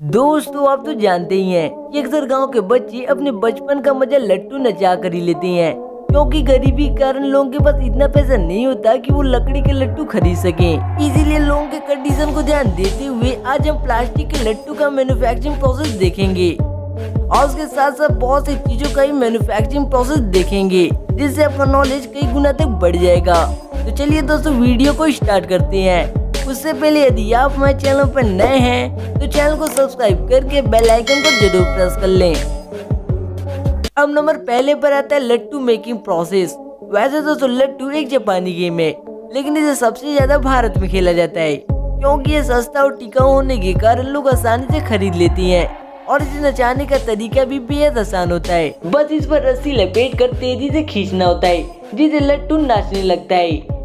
दोस्तों आप तो जानते ही हैं कि अक्सर गांव के बच्चे अपने बचपन का मजा लट्टू नचा कर ही लेते हैं, क्योंकि गरीबी के कारण लोगों के पास इतना पैसा नहीं होता कि वो लकड़ी के लट्टू खरीद सकें। इसीलिए लोगों के कंडीशन को ध्यान देते हुए आज हम प्लास्टिक के लट्टू का मैन्युफैक्चरिंग प्रोसेस देखेंगे और उसके साथ साथ बहुत सी चीजों का ही मैन्युफैक्चरिंग प्रोसेस देखेंगे, जिससे आपका नॉलेज कई गुना तक बढ़ जाएगा। तो चलिए दोस्तों वीडियो को स्टार्ट करते हैं। उससे पहले यदि आप हमारे चैनल पर नए हैं तो चैनल को सब्सक्राइब करके बेल आइकन को जरूर प्रेस कर लें। अब नंबर पहले पर आता है लट्टू मेकिंग प्रोसेस। वैसे दोस्तों लट्टू एक जापानी गेम है, लेकिन इसे सबसे ज्यादा भारत में खेला जाता है, क्योंकि ये सस्ता और टिकाऊ होने के कारण लोग आसानी से खरीद लेती हैं और इसे नचाने का तरीका भी बेहद आसान होता है। बस इस पर रस्सी लपेट कर तेजी से खींचना होता है, जिससे लट्टू नाचने लगता है।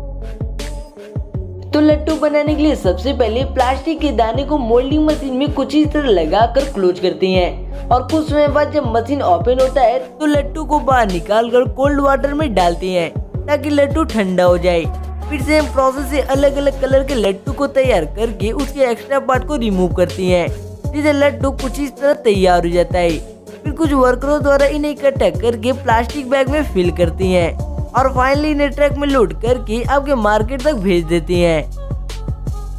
तो लट्टू बनाने के लिए सबसे पहले प्लास्टिक के दाने को मोल्डिंग मशीन में कुछ इस तरह लगाकर क्लोज करते हैं और कुछ समय बाद जब मशीन ओपन होता है तो लट्टू को बाहर निकालकर कोल्ड वाटर में डालते हैं ताकि लट्टू ठंडा हो जाए। फिर सेम प्रोसेस से अलग अलग कलर के लट्टू को तैयार करके उसके एक्स्ट्रा पार्ट को रिमूव करती हैं, जिससे लट्टू कुछ इस तरह तैयार हो जाता है। फिर कुछ वर्करों द्वारा इन्हें इकट्ठा करके प्लास्टिक बैग में फिल करती हैं और फाइनली इन्हें ट्रक में लोड करके आपके मार्केट तक भेज देती हैं।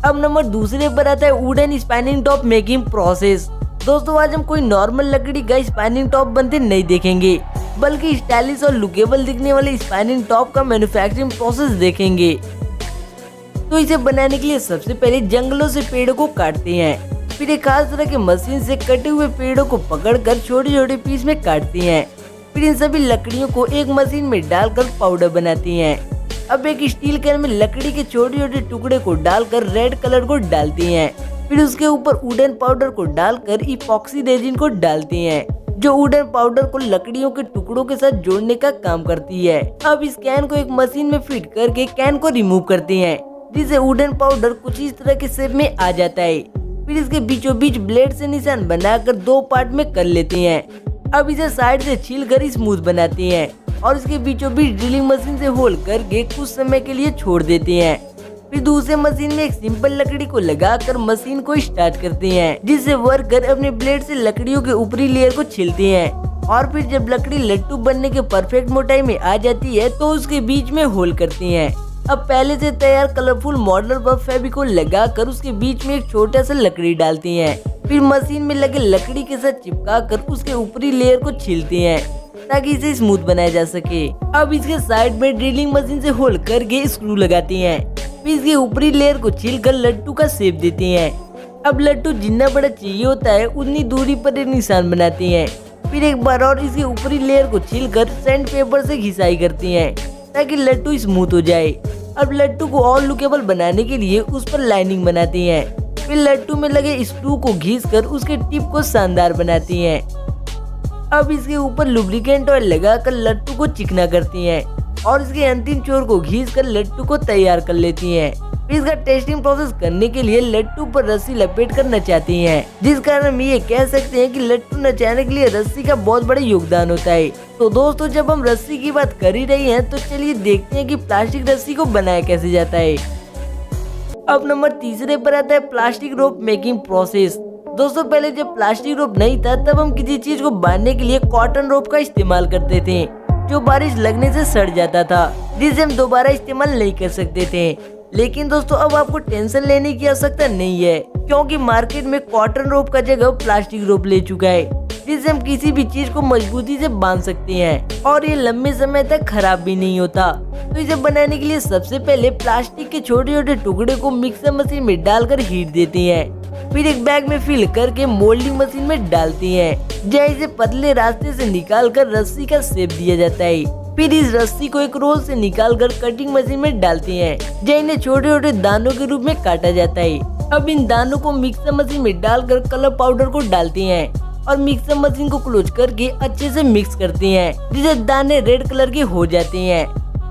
अब नंबर दूसरे पर आता है wooden spanning top making process. दोस्तों आज हम कोई नॉर्मल लकड़ी का स्पैनिंग टॉप बनते नहीं देखेंगे, बल्कि स्टाइलिश और लुकेबल दिखने वाले स्पैनिंग टॉप का मैन्युफैक्चरिंग प्रोसेस देखेंगे। तो इसे बनाने के लिए सबसे पहले जंगलों से पेड़ों को काटते हैं, फिर एक खास तरह की मशीन से कटे हुए पेड़ों को पकड़कर छोटे छोटे पीस में काटती हैं। फिर इन सभी लकड़ियों को एक मशीन में डालकर पाउडर बनाती हैं। अब एक स्टील कैन में लकड़ी के छोटे छोटे टुकड़े को डालकर रेड कलर को डालती हैं। फिर उसके ऊपर वुडन पाउडर को डालकर इपॉक्सी रेजिन को डालती हैं, जो वुडन पाउडर को लकड़ियों के टुकड़ों के साथ जोड़ने का काम करती है। अब इस कैन को एक मशीन में फिट करके कैन को रिमूव करती हैं, जिससे वुडन पाउडर कुछ इस तरह के शेप में आ जाता है। फिर इसके बीचों बीच ब्लेड से निशान बनाकर दो पार्ट में कर लेती हैं। अब इसे साइड से छीलकर स्मूथ बनाती हैं और इसके बीचों बीच ड्रिलिंग मशीन से होल करके कुछ समय के लिए छोड़ देती हैं। फिर दूसरे मशीन में एक सिंपल लकड़ी को लगाकर मशीन को स्टार्ट करती हैं, जिससे वर्कर अपने ब्लेड से लकड़ियों के ऊपरी लेयर को छीलते हैं और फिर जब लकड़ी लट्टू बनने के परफेक्ट मोटाई में आ जाती है तो उसके बीच में होल करती हैं। अब पहले से तैयार कलरफुल मॉडल पर फेविकोल लगाकर उसके बीच में एक छोटा सा लकड़ी डालती हैं। फिर मशीन में लगे लकड़ी के साथ चिपका कर उसके ऊपरी लेयर को छीलती हैं ताकि इसे स्मूथ बनाया जा सके। अब इसके साइड में ड्रिलिंग मशीन से होल करके स्क्रू लगाती हैं। फिर इसके ऊपरी लेयर को छीलकर लट्टू का शेप देती हैं। अब लट्टू जितना बड़ा चाहिए होता है उतनी दूरी पर एक निशान बनाती हैं। फिर एक बार और इसके ऊपरी लेयर को छीलकर सैंड पेपर से घिसाई करती हैं ताकि लट्टू स्मूथ हो जाए। अब लट्टू को और लुकेबल बनाने के लिए उस पर लाइनिंग बनाती हैं। फिर लट्टू में लगे स्क्रू को घिसकर उसके टिप को शानदार बनाती हैं। अब इसके ऊपर लुब्रिकेंट ऑयल लगाकर लट्टू को चिकना करती हैं और इसके अंतिम छोर को घिसकर लट्टू को तैयार कर लेती हैं। फिर इसका टेस्टिंग प्रोसेस करने के लिए लट्टू पर रस्सी लपेटकर नचाती हैं, जिस कारण हम ये कह सकते हैं कि लट्टू नचाने के लिए रस्सी का बहुत बड़ा योगदान होता है। तो दोस्तों जब हम रस्सी की बात कर ही रही हैं तो चलिए देखते हैं कि प्लास्टिक रस्सी को बनाया कैसे जाता है। अब नंबर तीसरे पर आता है प्लास्टिक रोप मेकिंग प्रोसेस। दोस्तों पहले जब प्लास्टिक रोप नहीं था तब हम किसी चीज को बांधने के लिए कॉटन रोप का इस्तेमाल करते थे, जो बारिश लगने से सड़ जाता था, जिसे हम दोबारा इस्तेमाल नहीं कर सकते थे। लेकिन दोस्तों अब आपको टेंशन लेने की आवश्यकता नहीं है, क्योंकि मार्केट में कॉटन रोप का जगह प्लास्टिक रोप ले चुका है, जिससे हम किसी भी चीज को मजबूती से बांध सकते हैं और ये लंबे समय तक खराब भी नहीं होता। तो इसे बनाने के लिए सबसे पहले प्लास्टिक के छोटे छोटे टुकड़े को मिक्सर मशीन में डालकर हीट देती हैं। फिर एक बैग में फिल करके मोल्डिंग मशीन में डालती हैं, जहाँ इसे पतले रास्ते से निकालकर रस्सी का शेप दिया जाता है। फिर इस रस्सी को एक रोल से निकालकर कटिंग मशीन में डालती हैं, जहाँ इन्हें छोटे छोटे दानों के रूप में काटा जाता है। अब इन दानों को मिक्सर मशीन में डालकर कलर पाउडर को डालती हैं और मिक्सर मशीन को क्लोज करके अच्छे से मिक्स करती हैं, जिससे दाने रेड कलर के हो जाते हैं।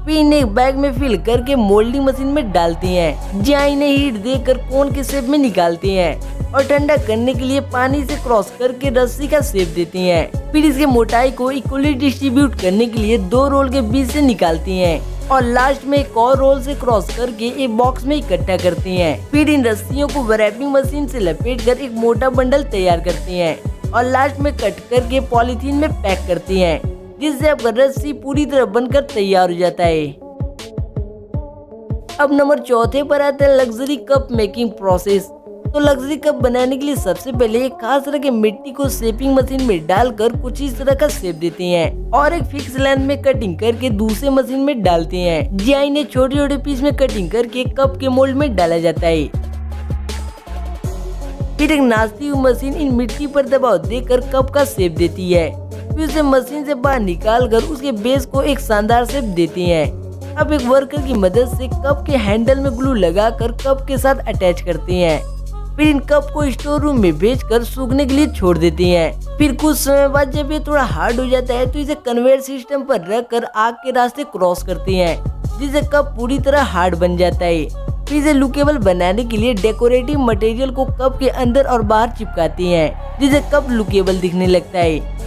फिर इन्हें एक बैग में फिल करके मोल्डिंग मशीन में डालती हैं, जहाँ इन्हें हीट देकर कोन के शेप में निकालती हैं और ठंडा करने के लिए पानी से क्रॉस करके रस्सी का शेप देती हैं। फिर इसकी मोटाई को इक्वली डिस्ट्रीब्यूट करने के लिए दो रोल के बीच से निकालती हैं और लास्ट में एक और रोल से क्रॉस करके एक बॉक्स में इकट्ठा करती हैं। फिर इन रस्सियों को रैपिंग मशीन से लपेटकर एक मोटा बंडल तैयार करती हैं और लास्ट में कट करके पॉलीथीन में पैक करती हैं, जिससे आपका रस्सी पूरी तरह बनकर तैयार हो जाता है। अब नंबर 4 पर आता है लग्जरी कप मेकिंग प्रोसेस। तो लग्जरी कप बनाने के लिए सबसे पहले एक खास तरह के मिट्टी को शेपिंग मशीन में डालकर कुछ इस तरह का शेप देते हैं और एक फिक्स लेंथ में कटिंग करके दूसरे मशीन में डालते हैं, जहाँ इन्हें छोटे छोटे पीस में कटिंग करके कप के मोल्ड में डाला जाता है। फिर एक नाचती हुई मशीन इन मिट्टी पर दबाव देकर कप का शेप देती है। फिर उसे मशीन से बाहर निकाल कर उसके बेस को एक शानदार शेप देती है। अब एक वर्कर की मदद से कप के हैंडल में ग्लू लगाकर कप के साथ अटैच करते हैं। फिर इन कप को स्टोर रूम में भेजकर सूखने के लिए छोड़ देते हैं। फिर कुछ समय बाद जब ये थोड़ा हार्ड हो जाता है तो इसे कन्वेयर सिस्टम पर रखकर आग के रास्ते क्रॉस करते हैं, जिससे कप पूरी तरह हार्ड बन जाता है। फिर इसे लुकेबल बनाने के लिए डेकोरेटिव मटेरियल को कप के अंदर और बाहर चिपकाती हैं, जिससे कप लुकेबल दिखने लगता है।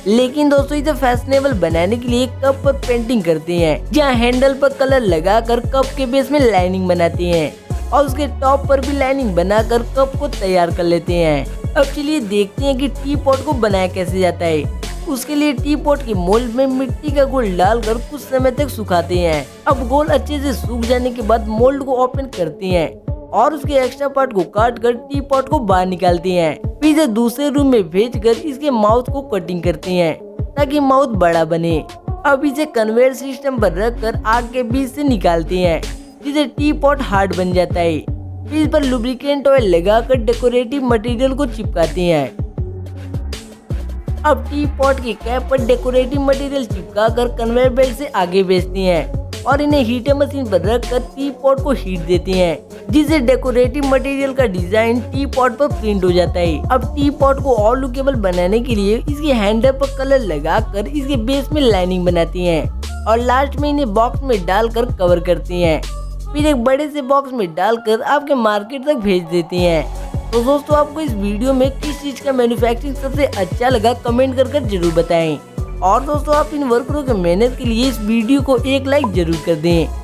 लेकिन दोस्तों इसे फैशनेबल बनाने के लिए कप पर पेंटिंग करते हैं, जहाँ हैंडल पर कलर लगाकर कप के बेस में लाइनिंग बनाते हैं और उसके टॉप पर भी लाइनिंग बनाकर कप को तैयार कर लेते हैं। अब चलिए देखते हैं कि टी पॉट को बनाया कैसे जाता है। उसके लिए टी पॉट के मोल्ड में मिट्टी का घोल डालकर कुछ समय तक सुखाते हैं। अब घोल अच्छे से सूख जाने के बाद मोल्ड को ओपन करते हैं और उसके एक्स्ट्रा पार्ट को काट कर टी पॉट को बाहर निकालते हैं। फिर इसे दूसरे रूम में भेजकर इसके माउथ को कटिंग करते हैं ताकि माउथ बड़ा बने। अब इसे कन्वेयर सिस्टम पर रखकर आग के बीच से निकालते हैं, जिससे टी पॉट हार्ड बन जाता है। फिर इस पर लुब्रिकेंट ऑयल लगाकर डेकोरेटिव मटेरियल को चिपकाते हैं। अब टी पॉट की कैप पर डेकोरेटिव मटेरियल चिपकाकर कन्वेयर बेल्ट से आगे भेजते हैं और इन्हें हीटर मशीन पर रखकर टी पॉट को हीट देते हैं, जिससे डेकोरेटिव मटेरियल का डिजाइन टी पॉट पर प्रिंट हो जाता है। अब टी पॉट को और लुकेबल बनाने के लिए इसके हैंडल पर कलर लगाकर इसके बेस में लाइनिंग बनाती हैं और लास्ट में इन्हें बॉक्स में डालकर कवर करती हैं। फिर एक बड़े से बॉक्स में डालकर आपके मार्केट तक भेज देती हैं। तो दोस्तों आपको इस वीडियो में किस चीज का मैन्युफैक्चरिंग सबसे अच्छा लगा कमेंट कर जरूर बताएं। और दोस्तों आप इन वर्करों की मेहनत के लिए इस वीडियो को एक लाइक जरूर कर दें।